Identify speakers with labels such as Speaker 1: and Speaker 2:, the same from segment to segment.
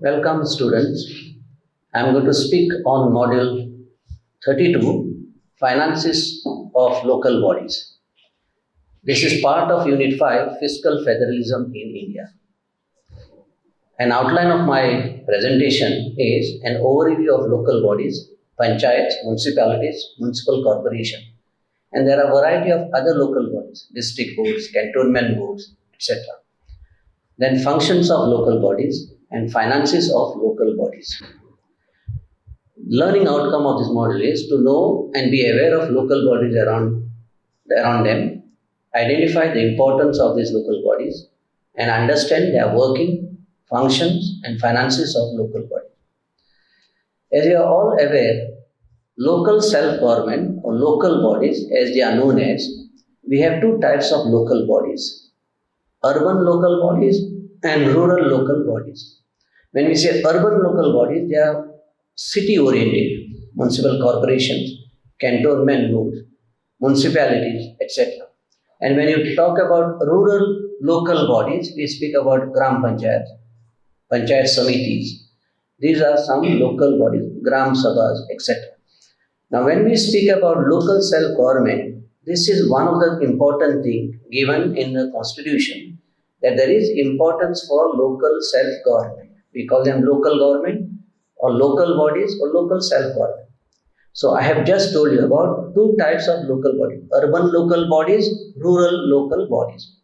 Speaker 1: Welcome students. I am going to speak on module 32, Finances of Local Bodies. This is part of Unit 5, Fiscal Federalism in India. An outline of my presentation is an overview of local bodies, panchayats, municipalities, municipal corporation. And there are a variety of other local bodies, district boards, cantonment boards, etc. Then functions of local bodies and finances of local bodies. Learning outcome of this module is to know and be aware of local bodies around them, identify the importance of these local bodies, and understand their working, functions, and finances of local bodies. As you are all aware, local self-government or local bodies, as they are known as, we have two types of local bodies: urban local bodies and rural local bodies. When we say urban local bodies, they are city-oriented, municipal corporations, cantonment boards, municipalities, etc. And when you talk about rural local bodies, we speak about gram panchayats, panchayat samitis. These are some local bodies, gram sabhas, etc. Now, when we speak about local self-government, this is one of the important things given in the Constitution, that there is importance for local self-government. We call them local government or local bodies or local self-government. So I have just told you about two types of local bodies: urban local bodies, rural local bodies.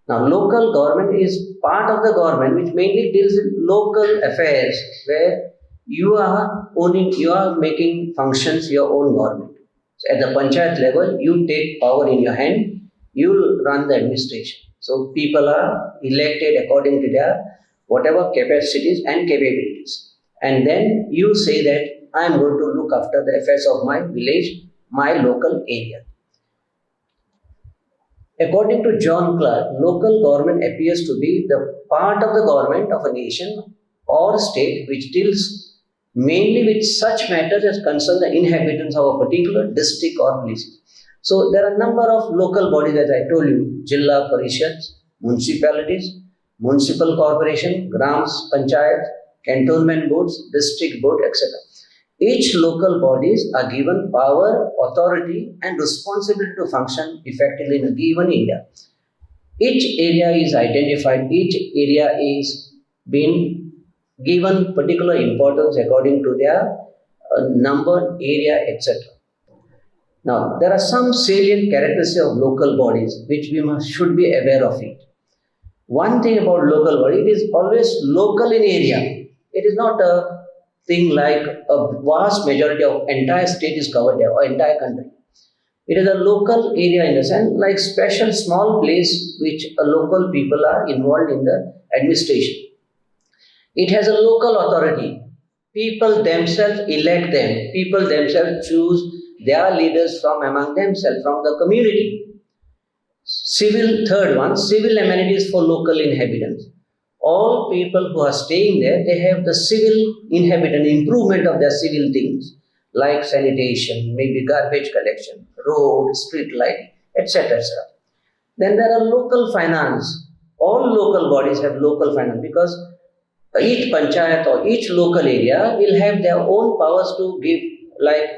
Speaker 1: Now, local government is part of the government which mainly deals with local affairs, where you are making functions your own government. So at the panchayat level, you take power in your hand, you run the administration. So people are elected according to their whatever capacities and capabilities. And then you say that I am going to look after the affairs of my village, my local area. According to John Clark, local government appears to be the part of the government of a nation or state which deals mainly with such matters as concern the inhabitants of a particular district or place. So there are a number of local bodies, as I told you: Jilla Parishads, municipalities, municipal corporation, grams, panchayats, cantonment boards, district board, etc. Each local bodies are given power, authority, and responsibility to function effectively in a given area. Each area is identified, each area is being given particular importance according to their number, area, etc. Now, there are some salient characteristics of local bodies which we should be aware of it. One thing about local body, it is always local in area. It is not a thing like a vast majority of entire state is covered there or entire country. It is a local area in the sense like special small place which local people are involved in the administration. It has a local authority. People themselves elect them. People themselves choose their leaders from among themselves, from the community. Third one, civil amenities for local inhabitants. All people who are staying there, they have the civil inhabitant improvement of their civil things like sanitation, maybe garbage collection, road, street light, etc. etc. Then there are local finance. All local bodies have local finance because each panchayat or each local area will have their own powers to give, like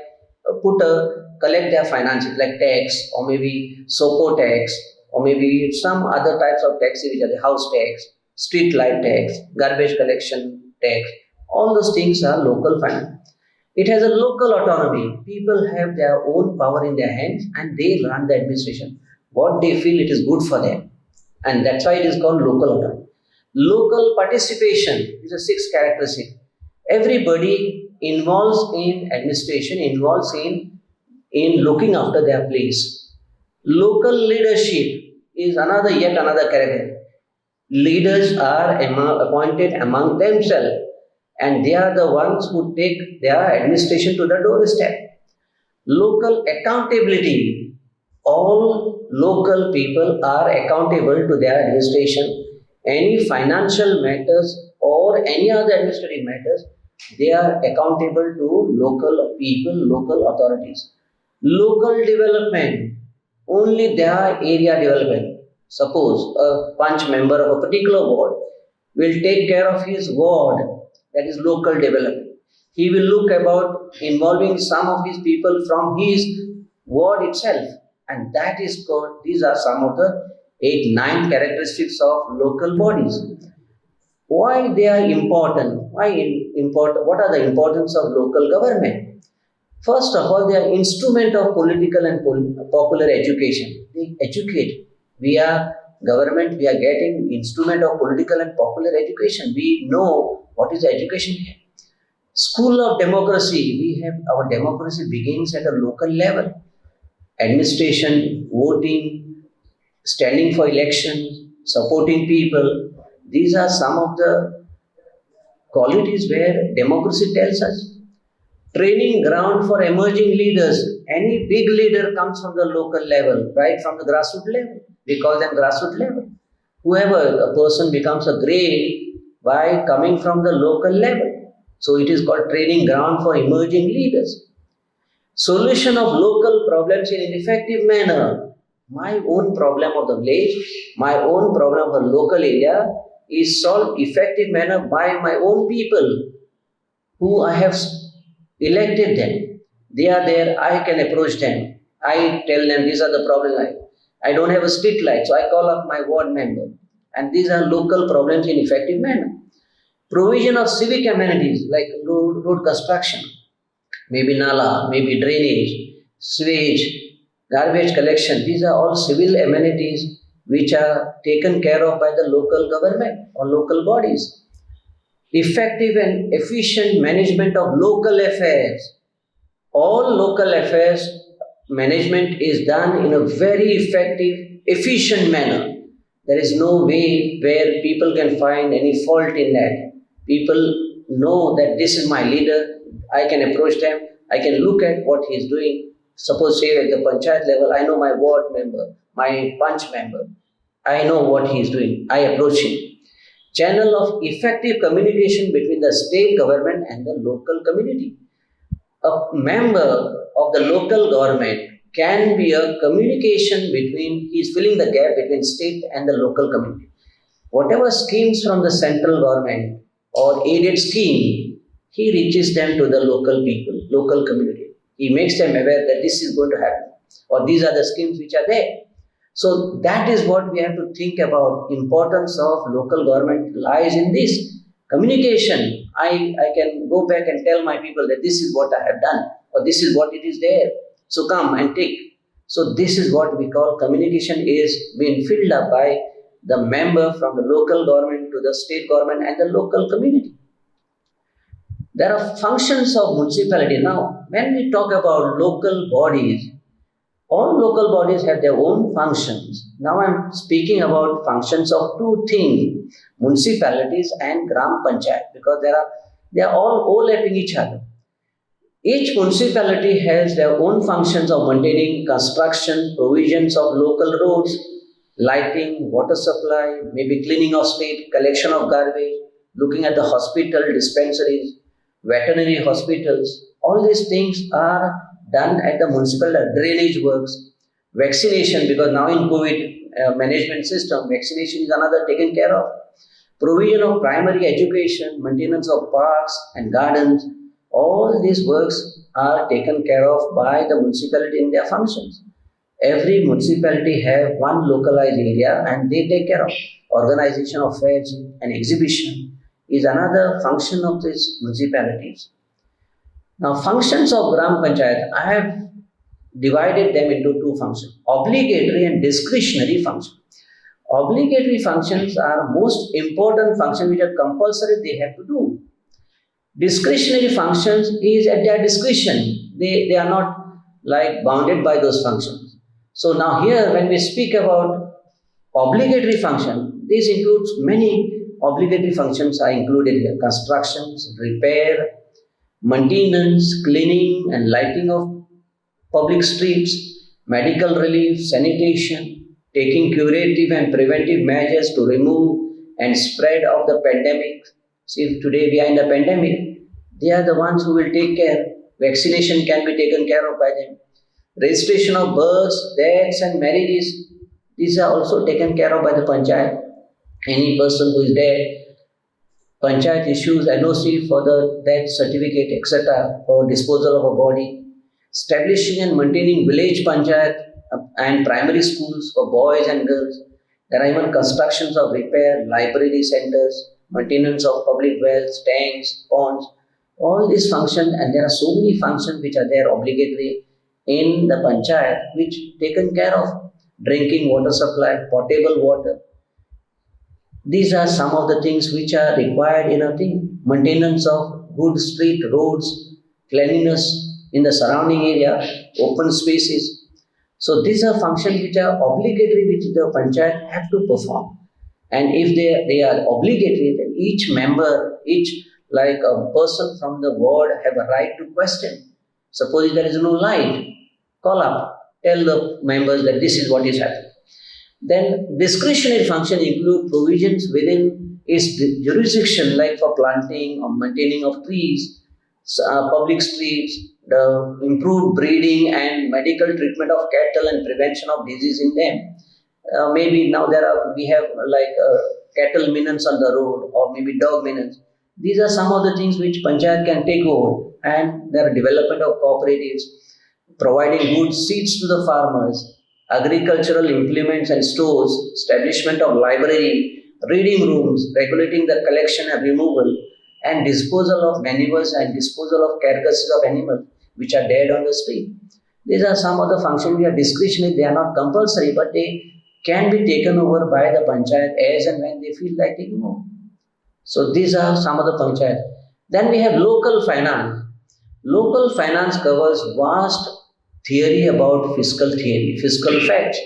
Speaker 1: collect their finances like tax or maybe SOCO tax or maybe some other types of taxes which are the house tax, street light tax, garbage collection tax. All those things are local finance. It has a local autonomy. People have their own power in their hands and they run the administration. What they feel it is good for them. And that's why it is called local autonomy. Local participation is a sixth characteristic. Everybody involves in administration, involves in looking after their place. Local leadership is yet another character. Leaders are appointed among themselves and they are the ones who take their administration to the doorstep. Local accountability. All local people are accountable to their administration. Any financial matters or any other administrative matters, they are accountable to local people, local authorities. Local development, only their area development. Suppose a punch member of a particular ward will take care of his ward, that is local development. He will look about involving some of his people from his ward itself, and that is called, these are some of the 8, 9 characteristics of local bodies. Why they are important? What are the importance of local government? First of all, they are instrument of political and popular education. They educate. We are government, we are getting instrument of political and popular education. We know what is education here. School of democracy, we have our democracy begins at a local level. Administration, voting, standing for elections, supporting people. These are some of the qualities where democracy tells us. Training ground for emerging leaders. Any big leader comes from the local level, right from the grassroots level. We call them grassroots level. Whoever a person becomes a great by coming from the local level. So it is called training ground for emerging leaders. Solution of local problems in an effective manner. My own problem of the village, my own problem of the local area is solved effective manner by my own people who I have elected them. They are there, I can approach them. I tell them these are the problems. I don't have a street light, so I call up my ward member. And these are local problems in effective manner. Provision of civic amenities like road construction, maybe nala, maybe drainage, sewage, garbage collection. These are all civil amenities which are taken care of by the local government or local bodies. Effective and efficient management of local affairs. All local affairs management is done in a very effective, efficient manner. There is no way where people can find any fault in that. People know that this is my leader, I can approach them, I can look at what he is doing. Suppose say at the panchayat level, I know my ward member, my punch member, I know what he is doing, I approach him. Channel of effective communication between the state government and the local community. A member of the local government can be a communication between, he is filling the gap between state and the local community. Whatever schemes from the central government or aided scheme, he reaches them to the local people, local community. He makes them aware that this is going to happen or these are the schemes which are there. So that is what we have to think about. Importance of local government lies in this. Communication. I can go back and tell my people that this is what I have done or this is what it is there. So come and take. So this is what we call communication is being filled up by the member from the local government to the state government and the local community. There are functions of municipality. Now, when we talk about local bodies, all local bodies have their own functions. Now I'm speaking about functions of two things, municipalities and Gram Panchayat, because they are all overlapping each other. Each municipality has their own functions of maintaining construction, provisions of local roads, lighting, water supply, maybe cleaning of state, collection of garbage, looking at the hospital, dispensaries, veterinary hospitals. All these things are done at the municipal drainage works, vaccination, because now in COVID management system, vaccination is another taken care of. Provision of primary education, maintenance of parks and gardens, all these works are taken care of by the municipality in their functions. Every municipality have one localized area and they take care of. Organization of fairs and exhibition is another function of these municipalities. Now, functions of Gram Panchayat, I have divided them into two functions, obligatory and discretionary functions. Obligatory functions are most important functions which are compulsory they have to do. Discretionary functions is at their discretion. They are not like bounded by those functions. So now here when we speak about obligatory function, this includes many obligatory functions are included here. Constructions, repair, maintenance, cleaning and lighting of public streets, medical relief, sanitation, taking curative and preventive measures to remove and spread of the pandemic. See, today we are in the pandemic. They are the ones who will take care. Vaccination can be taken care of by them. Registration of births, deaths and marriages, these are also taken care of by the panchayat. Any person who is dead, Panchayat issues NOC for the death certificate, etc., for disposal of a body. Establishing and maintaining village panchayat and primary schools for boys and girls. There are even constructions of repair, library centers, maintenance of public wells, tanks, ponds, all these functions, and there are so many functions which are there obligatory in the panchayat, which taken care of. Drinking water supply, potable water. These are some of the things which are required in a thing. Maintenance of good street, roads, cleanliness in the surrounding area, open spaces. So these are functions which are obligatory, which the panchayat have to perform. And if they are obligatory, then each member, each like a person from the ward have a right to question. Suppose there is no light, call up, tell the members that this is what is happening. Then discretionary functions include provisions within its jurisdiction, like for planting or maintaining of trees, public streets, the improved breeding and medical treatment of cattle and prevention of disease in them. Maybe now we have like cattle maintenance on the road, or maybe dog maintenance. These are some of the things which panchayat can take over, and there are development of cooperatives, providing good seeds to the farmers, agricultural implements and stores, establishment of library, reading rooms, regulating the collection and removal, and disposal of manures and disposal of carcasses of animals which are dead on the street. These are some of the functions which are discretionary, they are not compulsory, but they can be taken over by the panchayat as and when they feel like taking over. So these are some of the panchayat. Then we have local finance. Local finance covers vast theory about fiscal theory, fiscal facts,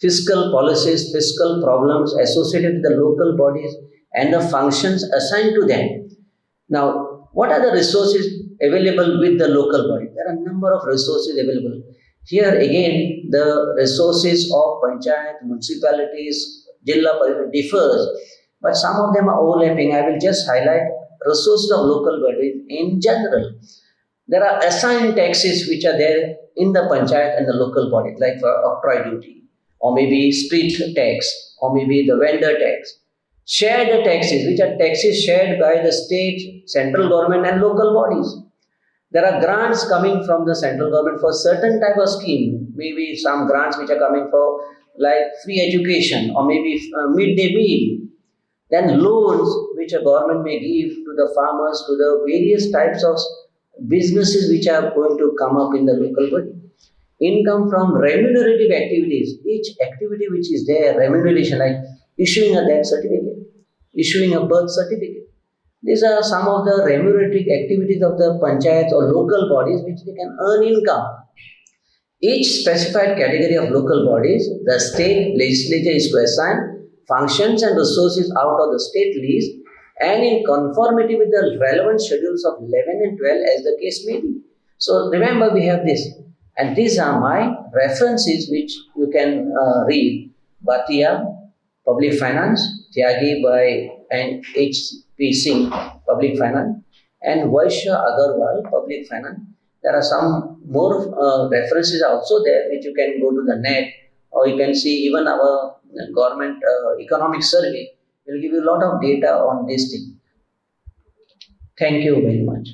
Speaker 1: fiscal policies, fiscal problems associated with the local bodies and the functions assigned to them. Now, what are the resources available with the local body? There are a number of resources available. Here again, the resources of panchayat, municipalities, jilla parishad differs, but some of them are overlapping. I will just highlight resources of local bodies in general. There are assigned taxes which are there in the panchayat and the local body, like for octroi duty, or maybe street tax, or maybe the vendor tax. Shared taxes, which are taxes shared by the state, central government and local bodies. There are grants coming from the central government for certain type of scheme, maybe some grants which are coming for like free education, or maybe midday meal. Then loans which a government may give to the farmers, to the various types of businesses which are going to come up in the local body. Income from remunerative activities, each activity which is there, remuneration, like issuing a death certificate, issuing a birth certificate. These are some of the remunerative activities of the panchayats or local bodies which they can earn income. Each specified category of local bodies, the state legislature is to assign functions and resources out of the state lease and in conformity with the relevant schedules of 11 and 12 as the case may be. So remember, we have this, and these are my references which you can read. Bhatia, Public Finance, Tyagi by and H.P. Singh, Public Finance, and Vaishya Agarwal, Public Finance. There are some more references also there which you can go to the net, or you can see even our government economic survey will give you a lot of data on this thing. Thank you very much.